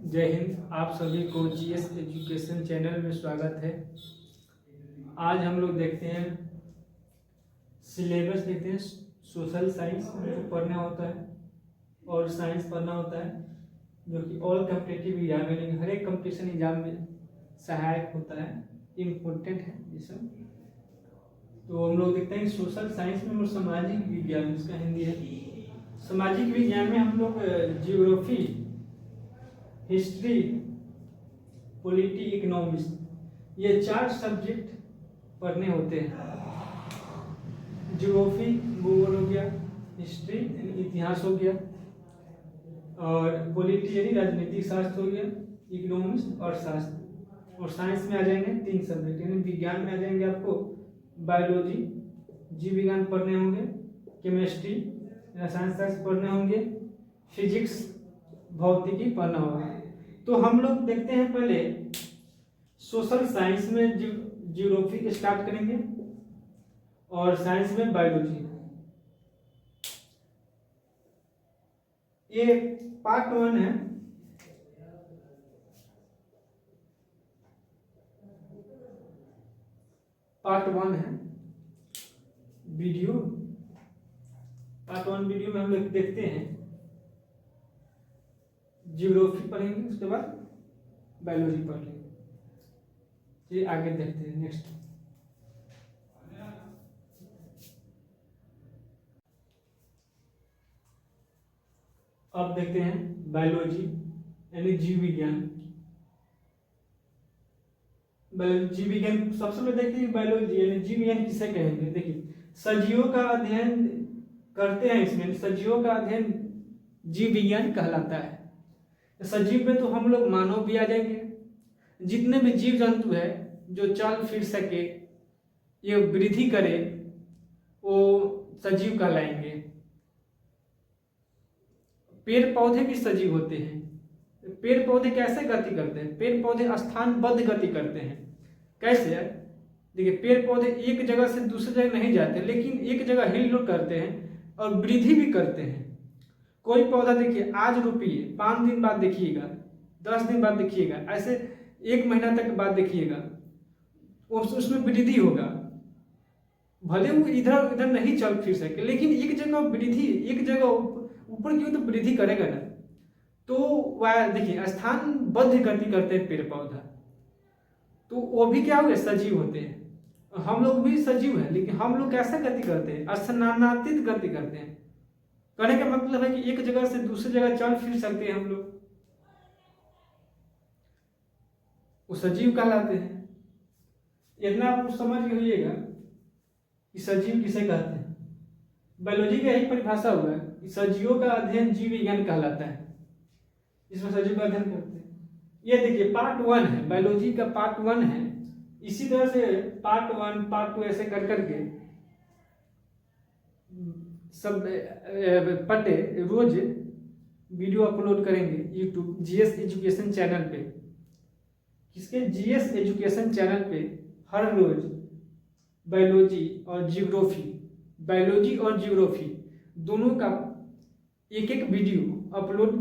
जय हिंद। आप सभी को जीएस एजुकेशन चैनल में स्वागत है। आज हम लोग देखते हैं सिलेबस, देखते हैं सोशल साइंस जो पढ़ना होता है और साइंस पढ़ना होता है, जो कि ऑल कॉम्पिटिटिव एग्जाम में, हर एक कॉम्पिटिशन एग्जाम में सहायक होता है, इम्पोर्टेंट है ये सब। तो हम लोग देखते हैं सोशल साइंस में और सामाजिक विज्ञान, इसका हिंदी है। सामाजिक विज्ञान में हम लोग जियोग्राफी, हिस्ट्री, पॉलिटी, इकोनॉमिक्स, ये 4 सब्जेक्ट पढ़ने होते हैं। जियोग्राफी भूगोल हो गया, हिस्ट्री यानी इतिहास हो गया, और पॉलिटी यानी राजनीतिक शास्त्र हो गया, इकोनॉमिक्स और शास्त्र। और साइंस में आ जाएंगे 3 सब्जेक्ट, यानी विज्ञान में आ जाएंगे आपको बायोलॉजी, जीव विज्ञान पढ़ने होंगे, केमिस्ट्री रसायन शास्त्र पढ़ने होंगे, फिजिक्स भौतिकी पढ़ना होगा। तो हम लोग देखते हैं पहले सोशल साइंस में जियोग्राफी स्टार्ट करेंगे और साइंस में बायोलॉजी। ये पार्ट 1 है। पार्ट 1 है वीडियो। पार्ट 1 वीडियो में हम लोग देखते हैं जियोग्राफी पढ़ेंगे, उसके बाद बायोलॉजी पढ़ लेंगे। ये आगे देखते हैं नेक्स्ट। अब देखते हैं बायोलॉजी यानी जीव विज्ञान। जीव विज्ञान सबसे पहले देखते हैं बायोलॉजी यानी जीव विज्ञान किसे कहेंगे। देखिए, सजीवों का अध्ययन करते हैं, इसमें सजीवों का अध्ययन जीव विज्ञान कहलाता है। सजीव में तो हम लोग मानव भी आ जाएंगे, जितने भी जीव जंतु है जो चल फिर सके, ये वृद्धि करे, वो सजीव कहलाएंगे। पेड़ पौधे भी सजीव होते हैं। पेड़ पौधे कैसे गति करते हैं? पेड़ पौधे स्थानबद्ध गति करते हैं। कैसे? देखिए, पेड़ पौधे एक जगह से दूसरी जगह नहीं जाते, लेकिन एक जगह हिल करते हैं और वृद्धि भी करते हैं। कोई पौधा देखिए, आज रोपिए, 5 दिन बाद देखिएगा, 10 दिन बाद देखिएगा, ऐसे 1 महीना तक बाद देखिएगा, उसमें वृद्धि होगा। भले वो इधर उधर नहीं चल फिर सके, लेकिन एक जगह वृद्धि, एक जगह ऊपर की तो वृद्धि करेगा ना। तो वह देखिए स्थानबद्ध गति करते हैं पेड़ पौधा, तो वो भी क्या हुए? सजीव होते हैं। हम लोग भी सजीव हैं, लेकिन हम लोग कैसे गति करते हैं? स्थानांतरित गति करते हैं। कहने का मतलब है कि एक जगह से दूसरी जगह चल फिर सकते हैं हम लोग, वो सजीव कहलाते हैं। इतना आप समझ के होइएगा कि सजीव किसे कहते हैं। बायोलॉजी का यही परिभाषा हुआ कि सजीवों का अध्ययन जीव विज्ञान कहलाता है। इसमें सजीव का अध्ययन करते हैं। ये देखिए पार्ट 1 है, बायोलॉजी का पार्ट 1 है। इसी तरह से पार्ट 1 पार्ट 2 ऐसे कर करके सब पढ़े। रोज वीडियो अपलोड करेंगे यूट्यूब जीएस एजुकेशन चैनल पे। किसके? जीएस एजुकेशन चैनल पे हर रोज बायोलॉजी और जियोग्राफी, बायोलॉजी और जियोग्राफी दोनों का एक एक वीडियो अपलोड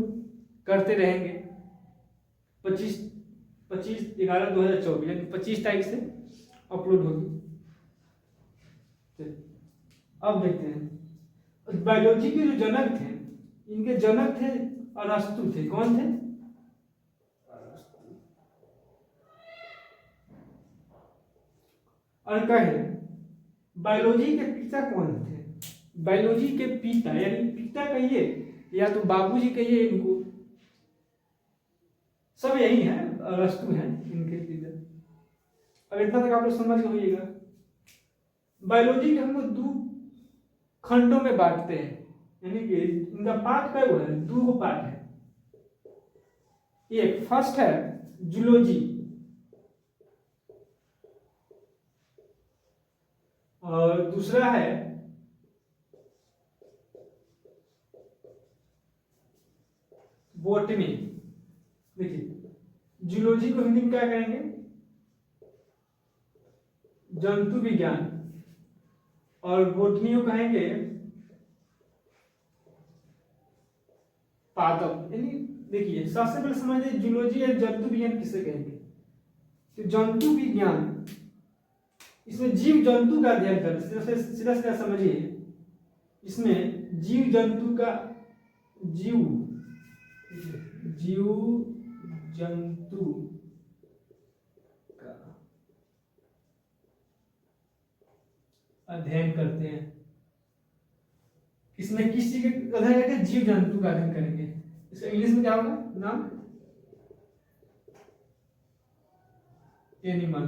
करते रहेंगे। 25/11/2024 यानी 25 तारीख से अपलोड होगी। अब देखते हैं बायोलॉजी के जो जनक थे, इनके जनक थे अरस्तु थे। कौन थे? और कहे बायोलॉजी के पिता कौन थे? बायोलॉजी के पिता यानी पिता कहिए या तो बाबूजी कहिए, इनको सब यही है, अरस्तु हैं इनके पिता। अब इतना तक आप लोग समझ होइएगा। बायोलॉजी के हम लोग 2 खंडों में बांटते हैं, यानी कि इनका पार्ट क्या हुआ है? 2 पार्ट है। एक फर्स्ट है जूलॉजी और दूसरा है बोटनी। देखिए, जूलॉजी को हिंदी में क्या कहेंगे? जंतु विज्ञान। और बोटनी को कहेंगे पादप, यानी देखिए सबसे पहले समझिए जूलॉजी या जंतु विज्ञान किसे कहेंगे। तो जंतु विज्ञान इसमें जीव जंतु का अध्ययन कर, सीधा सीधा समझिए, इसमें जीव जंतु का जीव जंतु का अध्ययन करते हैं। इसमें किस चीज का अध्ययन करेंगे? जीव जंतु का अध्ययन करेंगे। इसका इंग्लिश में क्या होगा नाम? एनिमल।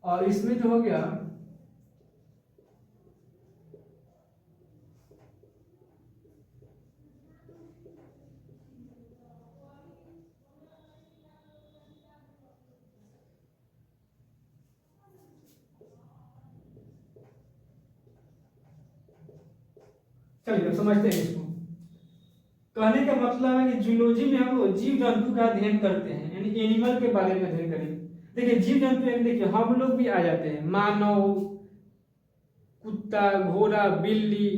और इसमें जो हो गया चलिए अब समझते हैं इसको। कहने का मतलब है कि जूलॉजी में हम लोग जीव जंतु का अध्ययन करते हैं, यानी एनिमल के बारे में अध्ययन करेंगे। देखिए जीव जंतु यानी देखिए हम लोग भी आ जाते हैं, मानव, कुत्ता, घोड़ा, बिल्ली,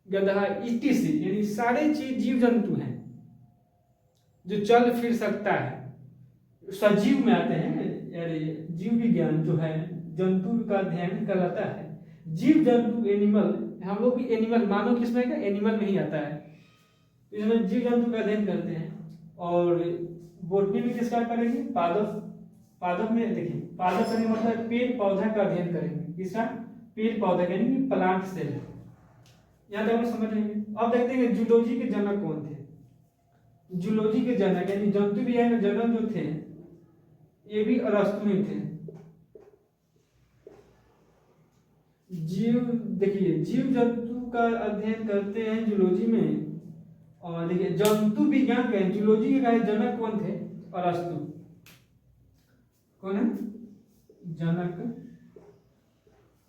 गधा इत्यादि, यानी सारे चीज जीव जंतु हैं जो चल फिर सकता है, सजीव में आते हैं। यानी जीव विज्ञान जो है जंतु का अध्ययन कहलाता है। जीव जंतु एनिमल, हम लोग भी एनिमल, मानव किसमें का एनिमल में ही आता है। इसमें जीव जंतु का अध्ययन करते हैं। और बोटनी में किसका करेंगे? पादप। पादप में देखिए पादप करने का मतलब पेड़ पौधा का अध्ययन करेंगे। किसका? पेड़ पौधा यानी कि प्लांट सेल। यहाँ तक हम समझ लेंगे। अब देखते हैं जूलॉजी के जनक कौन थे। जूलॉजी के जनक यानी जंतु विज्ञान के जनक जो थे ये भी अरस्तु ही थे। जीव देखिए जीव जंतु का अध्ययन करते हैं जूलॉजी में। और देखिए जंतु विज्ञान के जूलॉजी के जनक कौन थे? अरस्तु। कौन है जनक?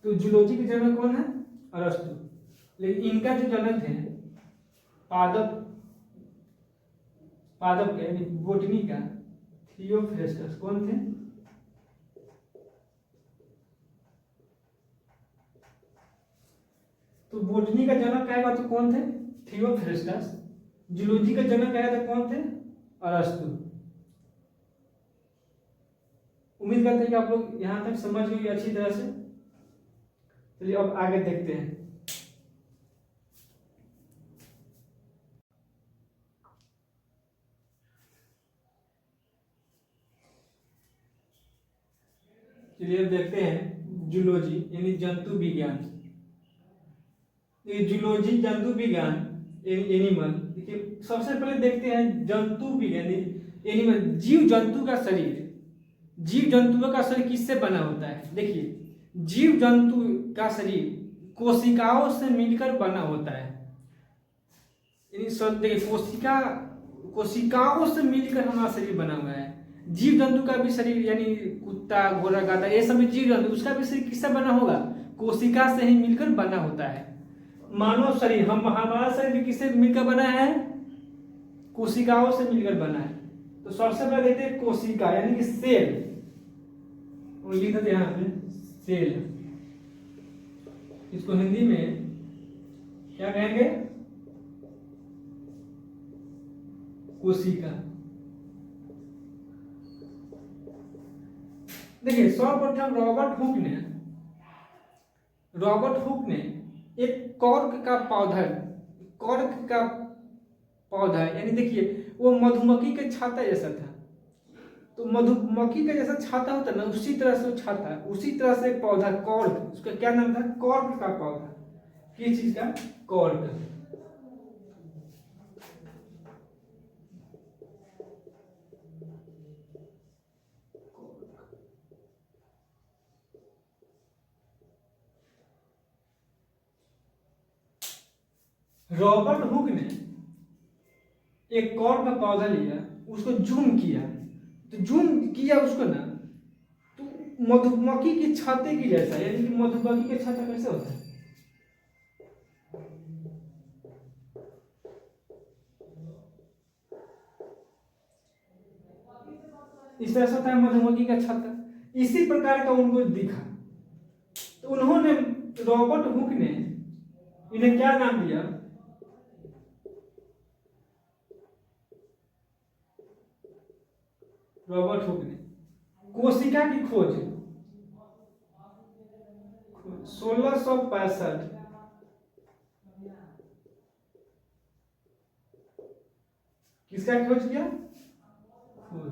तो जूलॉजी के जनक कौन है? अरस्तु। लेकिन इनका जो जनक थे पादप का यानी बोटनी का थियोफ्रेस्टस कौन थे? तो बोटनी का जनक कहेगा तो कौन थे? थियोफ्रेस्टस। जूलॉजी का जनक कहेगा तो कौन थे? अरस्तु। उम्मीद करते हैं कि आप लोग यहां तक समझ गए अच्छी तरह से। चलिए अब आगे देखते हैं। चलिए अब देखते हैं जूलॉजी यानी जंतु विज्ञान। जूलॉजी जंतु विज्ञान एनिमल। देखिए सबसे पहले देखते हैं जंतु विज्ञान एनिमल, जीव जंतु का शरीर। जीव जंतुओं का शरीर किससे बना होता है? देखिए जीव जंतु का शरीर कोशिकाओं से मिलकर बना होता है। देखिए कोशिकाओं से मिलकर हमारा शरीर बना हुआ है। जीव जंतु का भी शरीर यानी कुत्ता, घोड़ा, गधा ये सब जीव जंतु, उसका भी शरीर किससे बना होगा? कोशिका से ही मिलकर बना होता है। मानव शरीर हमारा शरीर भी किससे मिलकर बना है? कोशिकाओं से मिलकर बना है। तो सबसे पहले देखते हैं कोशिका यानी कि सेल। लिख देते यहाँ पे सेल। इसको हिंदी में क्या कहेंगे? कोशिका। देखिए सर्वप्रथम रॉबर्ट हुक ने एक कॉर्क का पौधा यानी देखिए वो मधुमक्खी के छाता जैसा था। तो मधुमक्खी का जैसा छाता होता है ना, उसी तरह से वो छाता, उसी तरह से एक पौधा कॉर्क, उसका क्या नाम था? कॉर्क का पौधा। किस चीज का? कॉर्क। रॉबर्ट हुक ने एक कॉर्क का पौधा लिया, उसको जूम किया, तो जूम किया उसको ना, तो मधुमक्खी के छाते की जैसा, यानी कि मधुमक्खी के छाता कैसे होता है? इस तरह से होता है मधुमक्खी का छाता। इसी प्रकार का उनको दिखा, तो उन्होंने रॉबर्ट हुक ने इन्हें क्या नाम दिया? रॉबर्ट हुक ने कोशिका की खोज 1665 किसका खोज किया? खोज।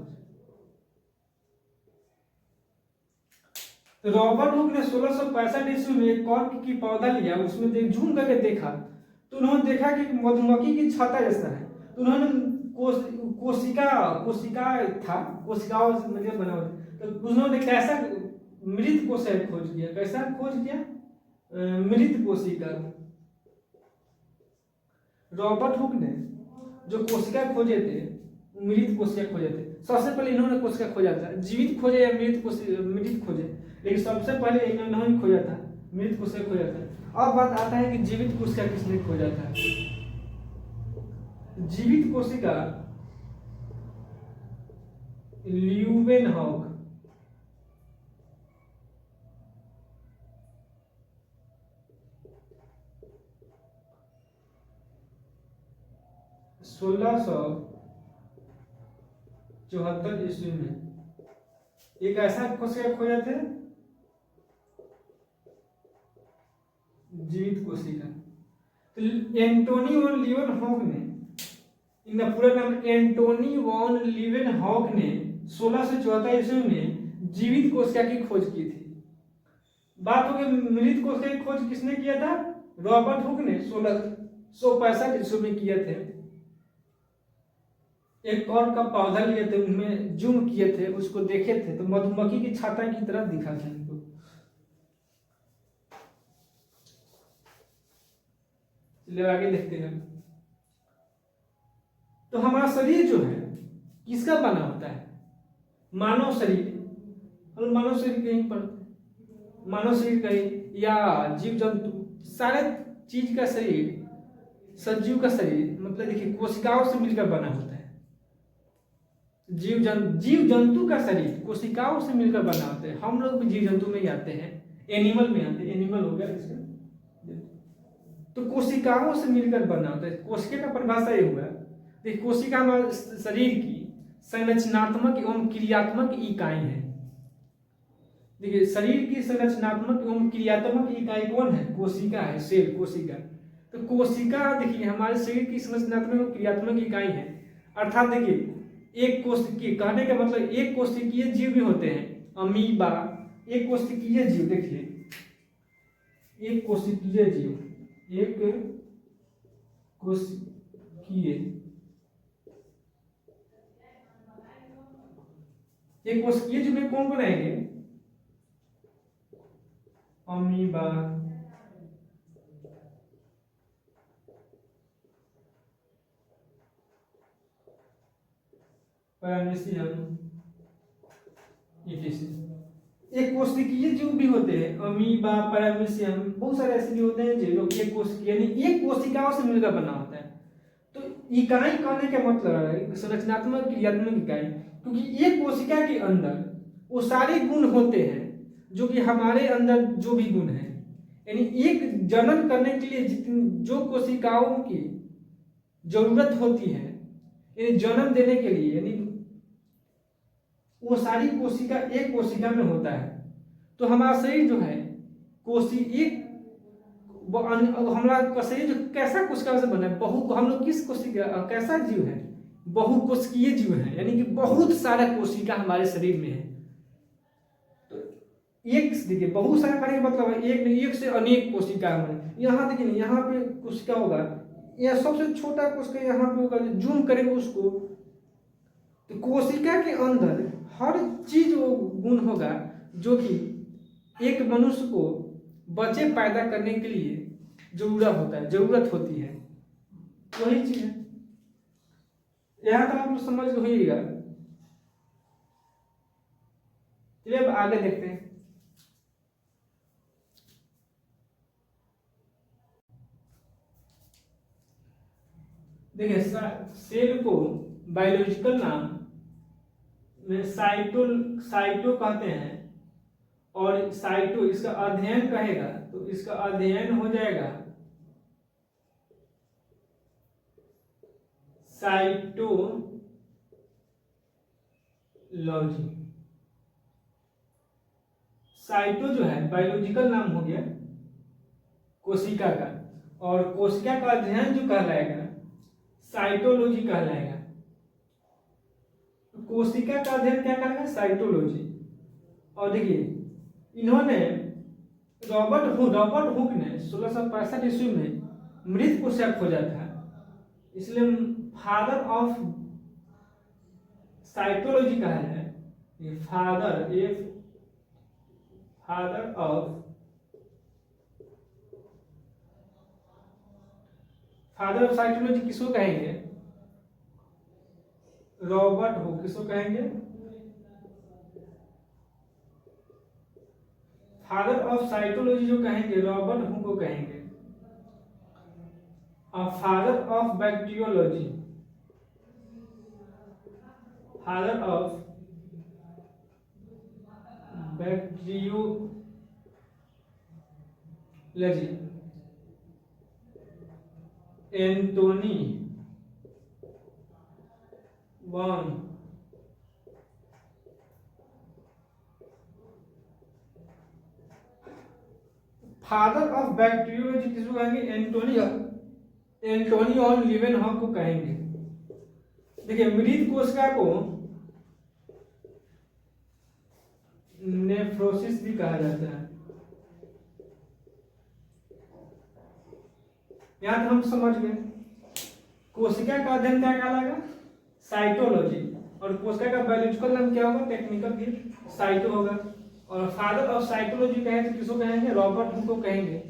तो रॉबर्ट हुक ने 1665 ईस्वी में एक कॉर्क की पौधा लिया, उसमें झूम करके देखा तो उन्होंने देखा कि मधुमक्खी की छत्ता जैसा है। तो उन्होंने कोशिका था, कोशिकाओं से मतलब बना हुआ, तो उन्होंने कैसा मृत कोशिका खोज किया। कैसा खोज किया? मृत कोशिका। रॉबर्ट हुक ने जो कोशिका खोजे थे, मृत कोशिका खोजे थे। सबसे पहले इन्होंने कोशिका खोजा था, जीवित खोजे या मृत खोजे, लेकिन सबसे पहले इन्होंने खोजा था, मृत कोशिका खोजा था। अब बात आता है कि जीवित कोशिका किसने खोजा था। जीवित कोशिका ल्यूवेनहॉक। सोलह 1674 ईस्वी में एक ऐसा कोशिका खोजा थे, जीवित कोशिका। तो एंटोनी वॉन लीवेनहॉक ने, इनका पूरा नाम एंटोनी वॉन लीवेनहॉक ने 1674 ईस्वी में जीवित कोशिका की खोज की थी। बात हो गई मृत कोशिका की खोज किसने किया था? रॉबर्ट हुक ने 1665 ईस्वी में किए थे। एक कॉर्क का पौधा लिए थे, उनमें जूम किए थे, उसको देखे थे तो मधुमक्खी की छत्ता की तरह दिखा था इनको। चलिए आगे देखते हैं। तो हमारा शरीर जो है किसका बना होता है? मानव शरीर। और मानव शरीर कहीं पर, मानव शरीर कहीं या जीव जंतु, सारे चीज का शरीर, सजीव का शरीर मतलब देखिए कोशिकाओं से मिलकर बना होता है। जीव जंतु का शरीर कोशिकाओं से मिलकर बना होता है। हम लोग भी जीव जंतु में ही आते हैं, एनिमल में आते हैं, एनिमल हो गया इसका। तो कोशिकाओं से मिलकर बना होता है। कोशिका का परिभाषा ये हुआ, देखिए कोशिका हमारे शरीर की संरचनात्मक एवं क्रियात्मक इकाई है। देखिए शरीर की संरचनात्मक एवं क्रियात्मक इकाई कौन है? कोशिका है, सेल, कोशिका। तो कोशिका देखिए हमारे शरीर की संरचनात्मक एवं क्रियात्मक इकाई है। अर्थात देखिए एक कोशिकीय, कहने का मतलब एक कोशिकीय जीव भी होते हैं, अमीबा। एक कोशिकीय जीव, देखिए एक कोशिकीय जीव, एक कोशिकीय, एक कोशिकीय जीव में कौन कौन आएंगे? अमीबा, पैरामीशियम, एक कोशिकीय जीव भी होते हैं, अमीबा, पैरामीशियम, बहुत सारे ऐसे जीव होते हैं जो एक कोशिकीय यानी एक कोशिकाओं से मिलकर बना होता है। तो इकाई कहने का मतलब है संरचनात्मक क्रियात्मक इकाई, क्योंकि एक कोशिका के अंदर वो सारे गुण होते हैं जो कि हमारे अंदर जो भी गुण है, यानी एक जनन करने के लिए जितनी जो कोशिकाओं की जरूरत होती है, यानी जन्म देने के लिए, यानी वो सारी कोशिका एक कोशिका में होता है। तो हमारा शरीर जो है हमारा शरीर जो कैसा कोशिका से बना है? हम लोग किस कोशिका, कैसा जीव है? बहुकोशिकीय जीव है, यानी कि बहुत सारा कोशिका हमारे शरीर में है। तो एक देखिए बहुत सारा करने का मतलब है एक से अनेक कोशिका है। यहाँ देखिए यहाँ पे कोशिका होगा, यह सबसे छोटा कोशिका यहाँ पे होगा, जूम करेंगे उसको तो कोशिका के अंदर हर चीज वो गुण होगा जो कि एक मनुष्य को बच्चे पैदा करने के लिए जरूरत होती है, वही चीज है। यहां तक आप लोग समझ होइएगा। चलिए अब आगे देखते हैं। देखिए सेल को बायोलॉजिकल नाम में साइटो कहते हैं, और साइटो इसका अध्ययन कहेगा तो इसका अध्ययन हो जाएगा लॉजी। साइटो जो है बायोलॉजिकल नाम हो गया कोशिका का, और कोशिका का अध्ययन जो कहलाएगा साइटोलॉजी कहलाएगा। तो कोशिका का अध्ययन क्या कहलाएगा? साइटोलॉजी। और देखिए इन्होंने रॉबर्ट हुक ने 1665 ईस्वी में मृत कोशिका खोजा था, इसलिए फादर ऑफ साइटोलॉजी कहा है। ये फादर ऑफ साइटोलॉजी किसको कहेंगे? Robert Hooke. किसको कहेंगे? फादर ऑफ साइटोलॉजी जो कहेंगे रॉबर्ट हुक को कहेंगे। और father of bacteriology, father of bacteriology Antony von father of bacteriology किसको कहेंगे? एंटोनी ऑन लीवेनहॉक को कहेंगे। देखिए मृत कोशिका को नेफ्रोसिस भी कहा जाता है। यहां हम समझ गए कोशिका का अध्ययन क्या कहलाएगा? साइटोलॉजी। और कोशिका का बायोलॉजिकल नाम क्या होगा? टेक्निकल भी साइटो होगा। और फादर ऑफ साइटोलॉजी कहें तो किसको कहेंगे? रॉबर्ट हुक को कहेंगे।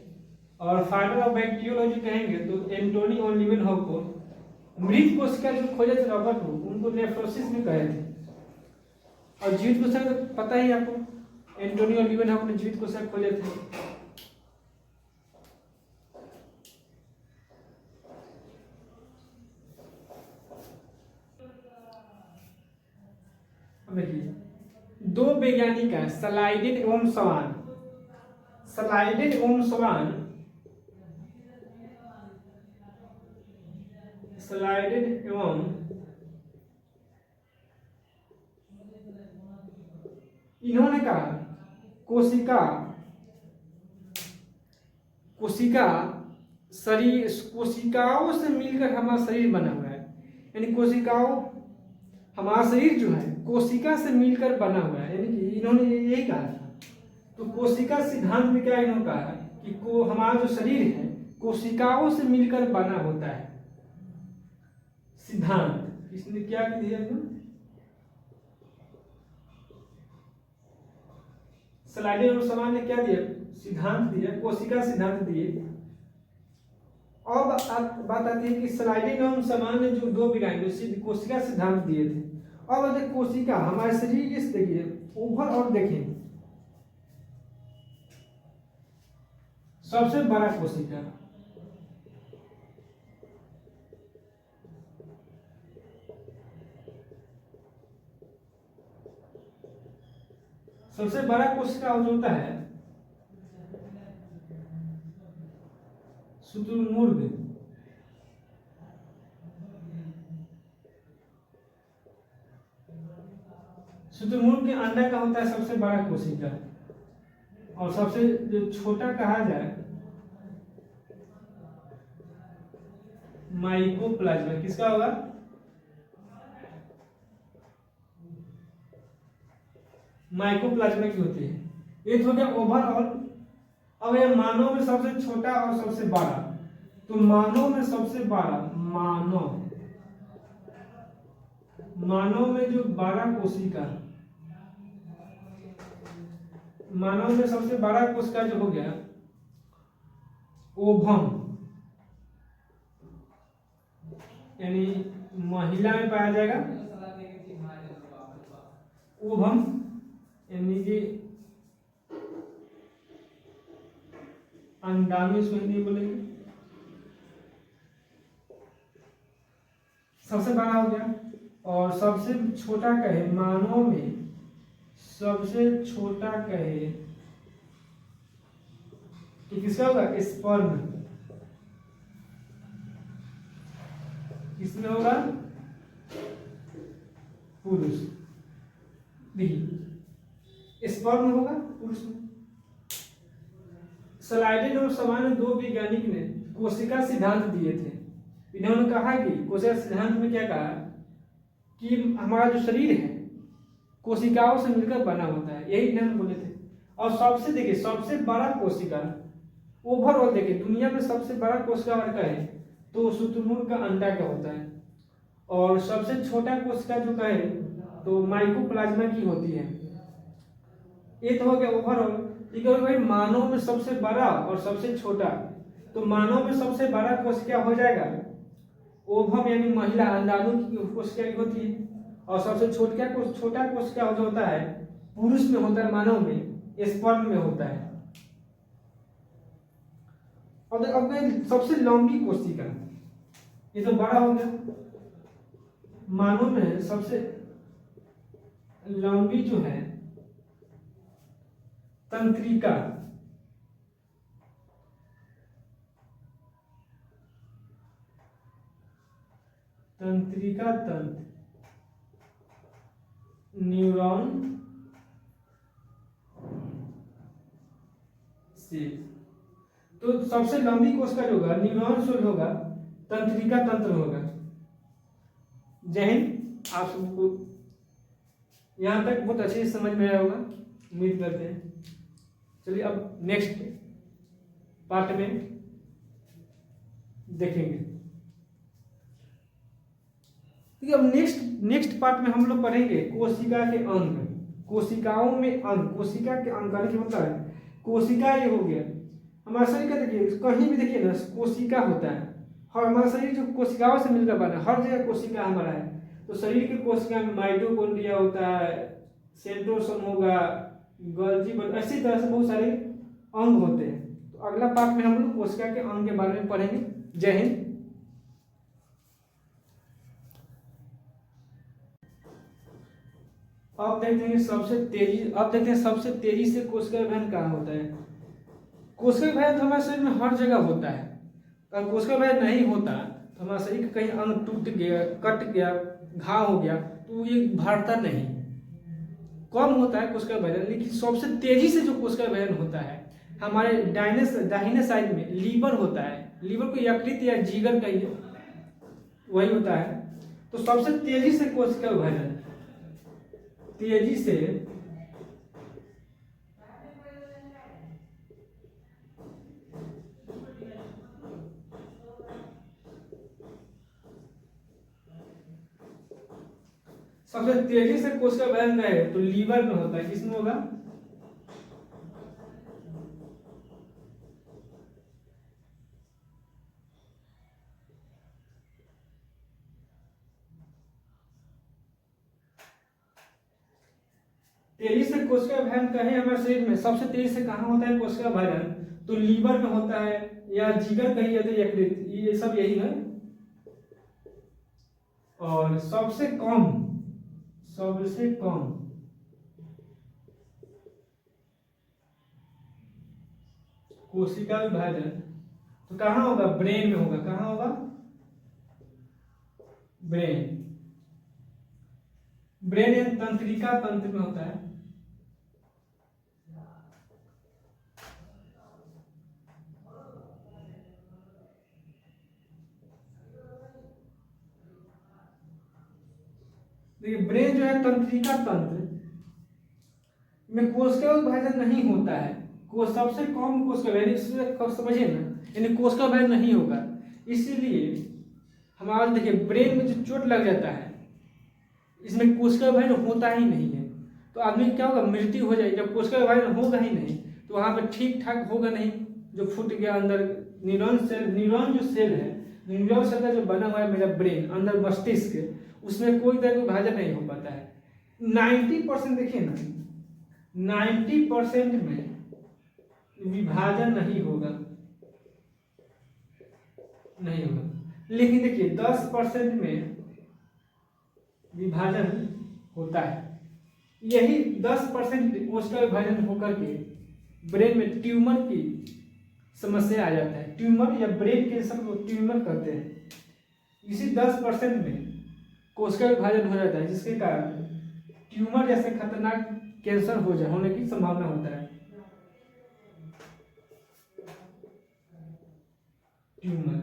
और फादर ऑफ बैक्टीरियोलॉजी कहेंगे तो एंटोनी ऑन लीवेनहॉक को। मृत कोशिका जो खोजे थे रॉबर्ट हुक, उनको नेफ्रोसिस भी कहे थे। और जीवित कोशिका तो पता ही आपको, एंटोनी ऑन लीवेनहॉक ने जीवित कोशिका खोजे थे। देखिए दो वैज्ञानिक हैं स्लाइडेन एवं सवान। स्लाइडेन एवं सवान, स्लाइडेन एवं इन्होंने कहा कोशिका शरीर, कोशिकाओं से मिलकर हमारा शरीर बना हुआ है। यानी हमारा शरीर जो है कोशिका से मिलकर बना हुआ है। यानी कि इन्होंने यही कहा था। तो कोशिका सिद्धांत में क्या इन्होंने कहा कि हमारा जो शरीर है कोशिकाओं से मिलकर बना होता है। सिद्धांत इसने क्या दिया? स्लाइडेन और समान ने क्या दिया? सिद्धांत दिया, कोशिका सिद्धांत दिए। और बात आती है कि स्लाइडेन और समान ने जो दो वैज्ञानिक कोशिका सिद्धांत दिए थे। अब देखिए कोशिका हमारे शरीर इस देखिए ओवरऑल देखें, सबसे बड़ा कोशिका जो होता है शुतुरमुर्ग। शुतुरमुर्ग के अंडा का होता है सबसे बड़ा कोशिका। और सबसे जो छोटा कहा जाए माइकोप्लाज्मा। किसका होगा? माइकोप्लाज्मा की होती है। ये तो हो गया ओवरऑल। अब ये मानव में सबसे छोटा और सबसे बड़ा। तो मानव में सबसे बड़ा, मानव में जो 12 कोशिका, मानव में सबसे बड़ा कोशिका जो हो गया ओवम, यानी महिला में पाया जाएगा ओवम, यानी कि अंडाणु इसको हिंदी बोलेंगे। सबसे बड़ा हो गया। और सबसे छोटा कहे मानव में सबसे छोटा कहे कि किसका होगा? स्पर्म। किसमें होगा? पुरुष। देखिए स्पर्म होगा पुरुष में। स्लाइडेन और सामान्य दो वैज्ञानिक ने कोशिका सिद्धांत दिए थे। इन्होंने कहा कि कोशिका सिद्धांत में क्या कहा कि हमारा जो शरीर है कोशिकाओं से मिलकर बना होता है, यही इन्होंने बोले थे। और सबसे देखिए सबसे बड़ा कोशिका ओवरऑल देखिए दुनिया में सबसे बड़ा कोशिका अगर कहे तो शुतुरमुर्ग का अंडा का होता है, और सबसे छोटा कोशिका जो कहे तो माइकोप्लाज्मा की होती है। ये तो हो गया ओवरऑल। भाई मानव में सबसे बड़ा और सबसे छोटा, तो मानव में सबसे बड़ा कोशिका हो जाएगा ओवम यानी महिला अंडाणु की कोशिका की होती है, और सबसे छोटा कोशिका जो होता है पुरुष में होता है, मानव में स्पर्म में होता है। और अब सबसे लंबी कोशिका, ये तो बड़ा हो गया। मानव में सबसे लंबी जो है तंत्रिका, तंत्र न्यूरॉन से, तो सबसे लंबी कोशिका जो होगा न्यूरॉन से होगा, तंत्रिका तंत्र होगा। जय हिंद। आप सबको यहाँ तक बहुत अच्छे से समझ में आया होगा, उम्मीद करते हैं। चलिए अब नेक्स्ट पार्ट में देखेंगे। तो अब नेक्स्ट पार्ट में हम लोग पढ़ेंगे कोशिका के अंग। कोशिकाओं में अंग, कोशिका के अंग का मतलब है कोशिका ये हो गया हमारा शरीर का। देखिए कहीं भी देखिए ना कोशिका होता है, और हमारा शरीर जो कोशिकाओं से मिलकर बना है, हर जगह कोशिका हमारा है। तो शरीर की कोशिका में माइटोकॉन्ड्रिया होता है, सेंट्रोसोम होगा, गोल्गी, ऐसी तरह से बहुत सारे अंग होते हैं। तो अगला पार्ट में हम लोग कोशिका के अंग के बारे में पढ़ेंगे। जय हिंद। अब देखते हैं सबसे तेजी से कोशिका विभाजन कहाँ होता है। कोशिका विभाजन तो हमारे शरीर में हर जगह होता है। अगर कोशिका विभाजन नहीं होता तो हमारा शरीर का कहीं अंग टूट गया, कट गया, घाव हो गया तो ये भरता नहीं, कम होता है कोशिका विभाजन। लेकिन सबसे तेजी से जो कोशिका विभाजन होता है हमारे दाहिने साइड में लीवर होता है। लीवर को यकृत या जिगर कहिए, वही होता है। तो सबसे तेजी से कोशिका विभाजन, तेजी से कोशिका विभाजन है तो लीवर में होता है। किसमें होगा? तेजी से कोशिका विभाजन कहे हमारे शरीर में सबसे तेजी से कहाँ होता है कोशिका विभाजन, तो लीवर में होता है, या जिगर कही जाती है, यकृत, ये सब यही है। और सबसे कम कोशिका विभाजन तो कहाँ होगा? ब्रेन में होगा। कहाँ होगा? ब्रेन या तंत्रिका तंत्र में होता है। देखिए ब्रेन जो है तंत्रिका तंत्र में कोशिका विभाजन नहीं होता है। सबसे कम कोशिका विभाजन, समझिए ना, यानी कोशिका विभाजन नहीं होगा। इसीलिए हमारा देखिए ब्रेन में जो चोट लग जाता है इसमें कोशिका विभाजन होता ही नहीं है, तो आदमी क्या होगा? मृत्यु हो जाएगी। जब कोशिका विभाजन होगा ही नहीं तो वहाँ पे ठीक ठाक होगा नहीं, जो फूट गया अंदर न्यूरॉन जो सेल है, न्यूरॉन सेल का जो बना हुआ है मेरा ब्रेन अंदर मस्तिष्क, उसमें कोई तरह का विभाजन नहीं हो पाता है। 90% देखिए ना, 90% में विभाजन नहीं होगा। लेकिन देखिए 10% में विभाजन होता है। यही 10% कोशिका विभाजन होकर के ब्रेन में ट्यूमर की समस्या आ जाता है। ट्यूमर या ब्रेन कैंसर को ट्यूमर कहते हैं। इसी 10% में कोशिका विभाजन हो जाता है, जिसके कारण ट्यूमर जैसे खतरनाक कैंसर होने की संभावना होता है। ट्यूमर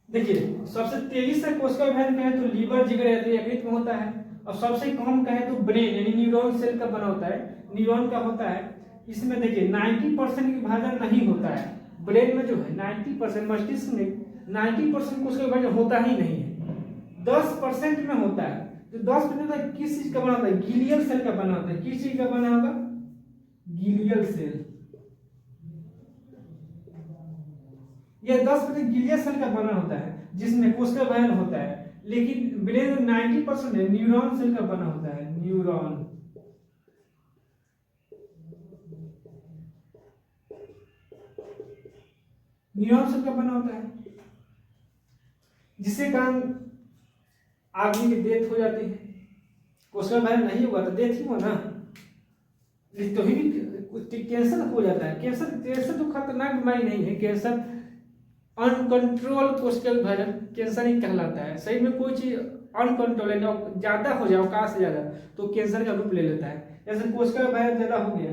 देखिए, सबसे तेजी से कोशिका विभाजन कहें तो लीवर, जिगर यकृत में होता है। और सबसे कम कहें तो ब्रेन यानी न्यूरॉन सेल का बना होता है, न्यूरॉन का होता है। इसमें देखिए 90% विभाजन नहीं होता है। ब्रेन में जो है 90%, मस्तिष्क में 90% कोशिका विभाजन होता ही नहीं है, 10% में होता है। तो 10% किस चीज का बना होता है? गिलियल सेल का बना होता है। किस चीज का बना होगा? Glial cell. यह 10% गिलियल सेल का बना होता है जिसमें कोशिका विभाजन होता है। लेकिन ब्रेन में 90% है, न्यूरॉन सेल का बना होता है। न्यूरॉन सेल का बना होता है, जिसके कारण आदमी की डेथ हो जाती है। कोशिका विभाजन नहीं हुआ तो डेथ ही हुआ ना, तो ही कैंसर हो जाता है। कैंसर तो खतरनाक बीमारी नहीं है। कैंसर अनकंट्रोल कोशिका विभाजन कैंसर ही कहलाता है। सही में कोई चीज अनकंट्रोल है, ज्यादा हो जाए औकात से ज्यादा, तो कैंसर का रूप ले लेता है। जैसे कोशिका विभाजन ज्यादा हो गया,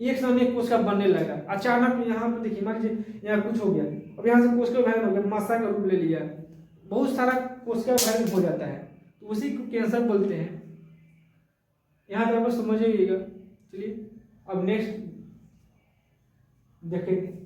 एक समय एक कोशिका बनने लगा, अचानक यहाँ पर देखिए, मान लीजिए यहाँ कुछ हो गया, अब यहाँ से कोशिका विभाजन हो गया, मस्सा का रूप ले लिया, बहुत सारा कोशिका विभाजन हो जाता है, तो उसी को कैंसर बोलते हैं। यहाँ तक आप समझिएगा। चलिए अब नेक्स्ट देखेंगे।